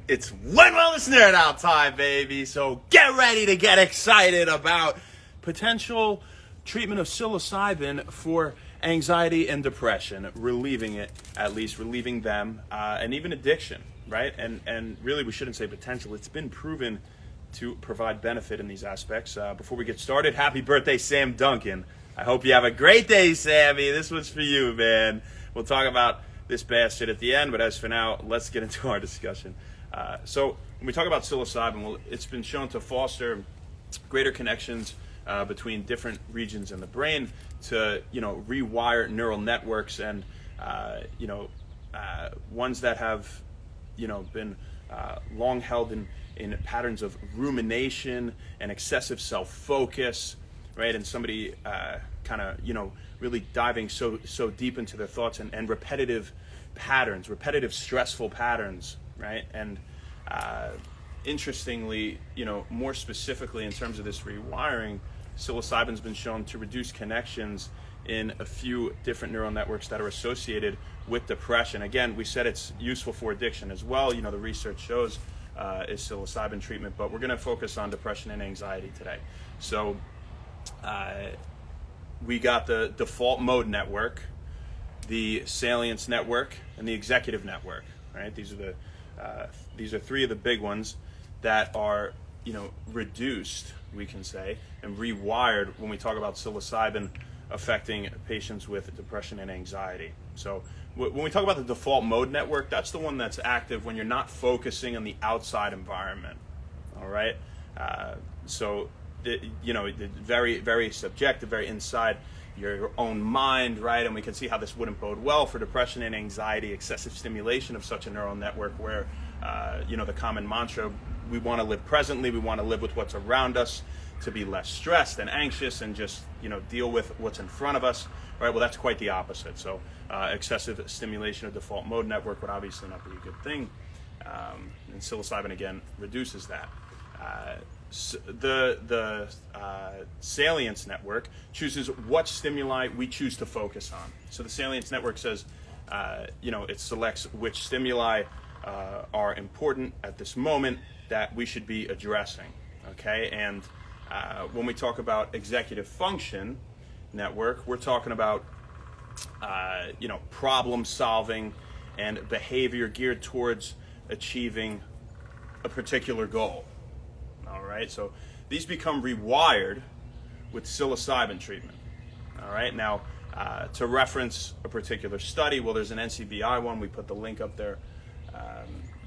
It's When Wellness Nerd Out time, baby. So get ready to get excited about potential treatment of psilocybin for anxiety and depression, relieving it, at least relieving them, and even addiction, right? And really, we shouldn't say potential. It's been proven to provide benefit in these aspects. Before we get started, happy birthday, Sam Duncan. I hope you have a great day, Sammy. This one's for you, man. We'll talk about this bastard at the end, but as for now, let's get into our discussion. So when we talk about psilocybin, well, it's been shown to foster greater connections between different regions in the brain to, rewire neural networks and, ones that have, been long held in patterns of rumination and excessive self-focus, right? And somebody really diving so deep into their thoughts and repetitive patterns, repetitive stressful patterns, right? And interestingly, more specifically in terms of this rewiring, psilocybin's been shown to reduce connections in a few different neural networks that are associated with depression. Again, we said it's useful for addiction as well. The research shows is psilocybin treatment, but we're going to focus on depression and anxiety today. So we got the default mode network, the salience network, and the executive network. Right? These are three of the big ones that are reduced, we can say, and rewired when we talk about psilocybin affecting patients with depression and anxiety. So when we talk about the default mode network, that's the one that's active when you're not focusing on the outside environment. All right, very, very subjective, very inside your own mind, right? And we can see how this wouldn't bode well for depression and anxiety, excessive stimulation of such a neural network where, the common mantra, we want to live presently, we want to live with what's around us, to be less stressed and anxious and just, deal with what's in front of us, right? Well, that's quite the opposite. So excessive stimulation of default mode network would obviously not be a good thing. And psilocybin, again, reduces that. The salience network chooses what stimuli we choose to focus on. So the salience network says, it selects which stimuli are important at this moment that we should be addressing. Okay, and when we talk about executive function network, we're talking about problem solving and behavior geared towards achieving a particular goal. All right, so these become rewired with psilocybin treatment. All right, now to reference a particular study, well, there's an NCBI one, we put the link up there.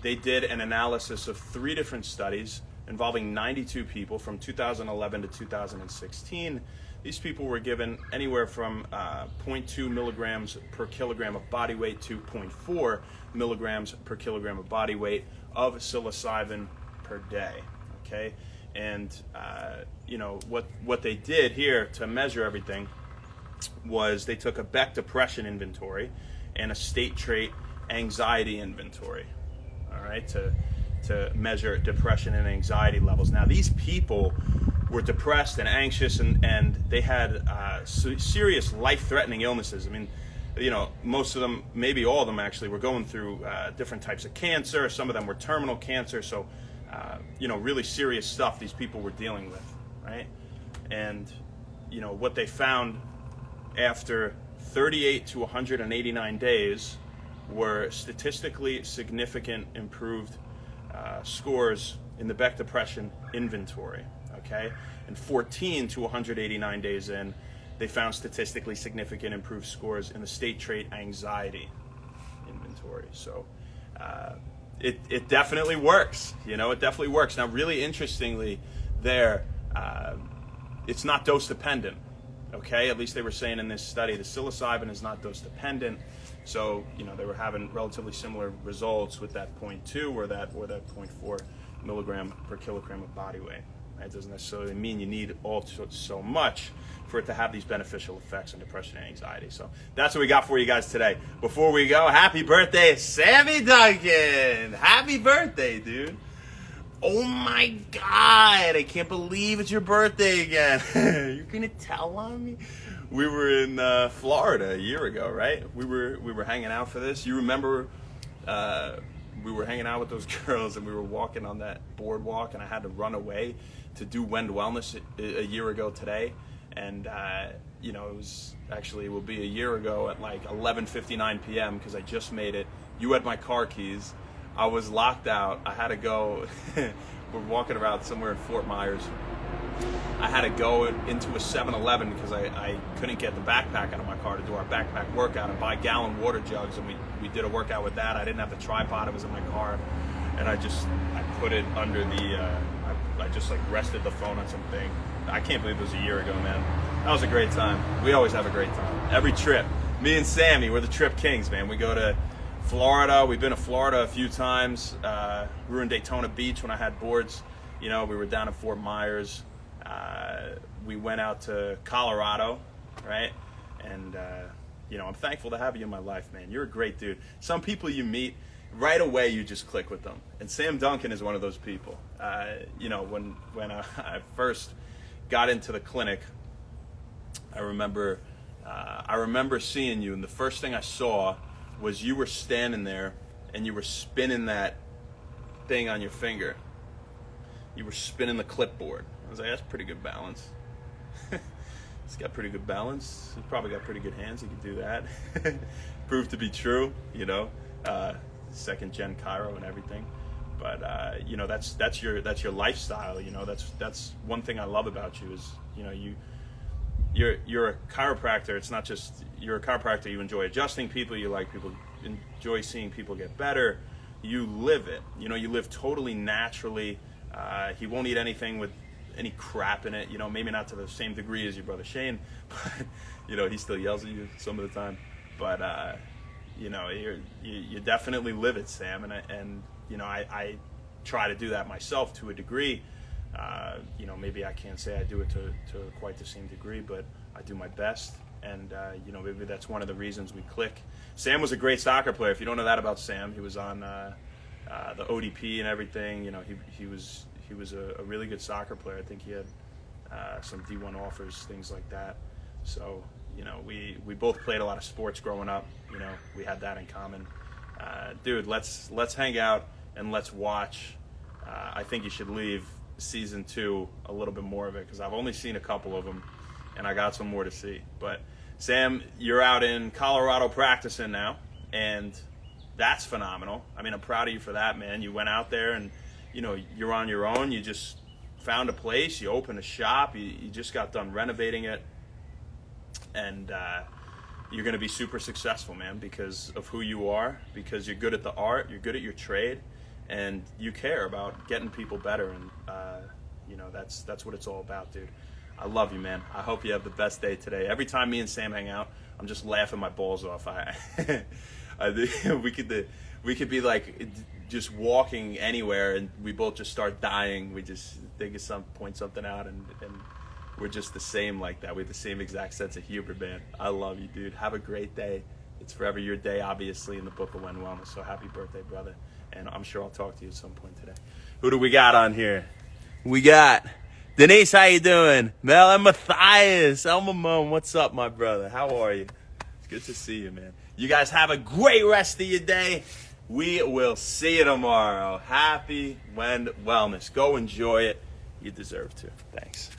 They did an analysis of 3 different studies involving 92 people from 2011 to 2016. These people were given anywhere from 0.2 milligrams per kilogram of body weight to 0.4 milligrams per kilogram of body weight of psilocybin per day. Okay, and what they did here to measure everything was they took a Beck depression inventory and a state trait anxiety inventory. All right, to measure depression and anxiety levels. Now, these people were depressed and anxious, and they had serious life-threatening illnesses. I mean, most of them, maybe all of them actually, were going through different types of cancer. Some of them were terminal cancer. So, really serious stuff these people were dealing with, right? And, what they found after 38 to 189 days were statistically significant improved scores in the Beck depression inventory, okay? And 14 to 189 days in, they found statistically significant improved scores in the state trait anxiety inventory. So it definitely works, it definitely works. Now, really interestingly there, it's not dose dependent, okay? At least they were saying in this study, the psilocybin is not dose dependent. So, they were having relatively similar results with that 0.2 or that 0.4 milligram per kilogram of body weight. Right? It doesn't necessarily mean you need so much for it to have these beneficial effects on depression and anxiety. So that's what we got for you guys today. Before we go, happy birthday, Sammy Duncan! Happy birthday, dude! Oh my God, I can't believe it's your birthday again. You're gonna tell on me? We were in Florida a year ago, right? We were hanging out for this. You remember we were hanging out with those girls, and we were walking on that boardwalk, and I had to run away to do Wend Wellness a year ago today. And you know, it will be a year ago at like 11:59 p.m. because I just made it. You had my car keys. I was locked out. I had to go. We're walking around somewhere in Fort Myers. I had to go into a 7-Eleven because I couldn't get the backpack out of my car to do our backpack workout and buy gallon water jugs, and we did a workout with that. I didn't have the tripod, it was in my car, and I put it under the I just like rested the phone on something. I can't believe it was a year ago, man. That was a great time. We always have a great time. Every trip. Me and Sammy, we're the trip kings, man. We go to Florida. We've been to Florida a few times. We were in Daytona Beach when I had boards. You know, we were down in Fort Myers. We went out to Colorado, right? And, you know, I'm thankful to have you in my life, man. You're a great dude. Some people you meet, right away you just click with them. And Sam Duncan is one of those people. You know, when I first got into the clinic, I remember seeing you, and the first thing I saw was you were standing there and you were spinning that thing on your finger. You were spinning the clipboard. I was like, that's pretty good balance. He's got pretty good balance. He's probably got pretty good hands. He can do that. Proved to be true, you know. Second gen chiro and everything. But you know, that's your lifestyle. You know, that's one thing I love about you is, you know, you're a chiropractor. It's not just you're a chiropractor. You enjoy adjusting people. You like people. Enjoy seeing people get better. You live it. You know, you live totally naturally. He won't eat anything with any crap in it. You know, maybe not to the same degree as your brother Shane, but you know, he still yells at you some of the time. But you know, you definitely live it, Sam. And you know, I try to do that myself to a degree. You know, maybe I can't say I do it to quite the same degree, but I do my best. And you know, maybe that's one of the reasons we click. Sam was a great soccer player. If you don't know that about Sam, he was on the ODP and everything. You know, he was a really good soccer player. I think he had some D1 offers, things like that. So, you know, we both played a lot of sports growing up. You know, we had that in common. Dude, let's hang out and let's watch. I think you should leave season 2 a little bit more of it, because I've only seen a couple of them and I got some more to see. But Sam, you're out in Colorado practicing now, and that's phenomenal. I mean, I'm proud of you for that, man. You went out there and, you know, you're on your own. You just found a place. You opened a shop. You just got done renovating it. And you're going to be super successful, man, because of who you are, because you're good at the art, you're good at your trade, and you care about getting people better. And, you know, that's what it's all about, dude. I love you, man. I hope you have the best day today. Every time me and Sam hang out, I'm just laughing my balls off. We could be like just walking anywhere and we both just start dying. We just think of point something out, and we're just the same like that. We have the same exact sense of humor, man. I love you, dude. Have a great day. It's forever your day, obviously, in the book of Wend Wellness. So happy birthday, brother. And I'm sure I'll talk to you at some point today. Who do we got on here? We got Denise, how you doing? Mel and Matthias. Elma Mom, what's up, my brother? How are you? It's good to see you, man. You guys have a great rest of your day. We will see you tomorrow. Happy Wend Wellness. Go enjoy it. You deserve to. Thanks.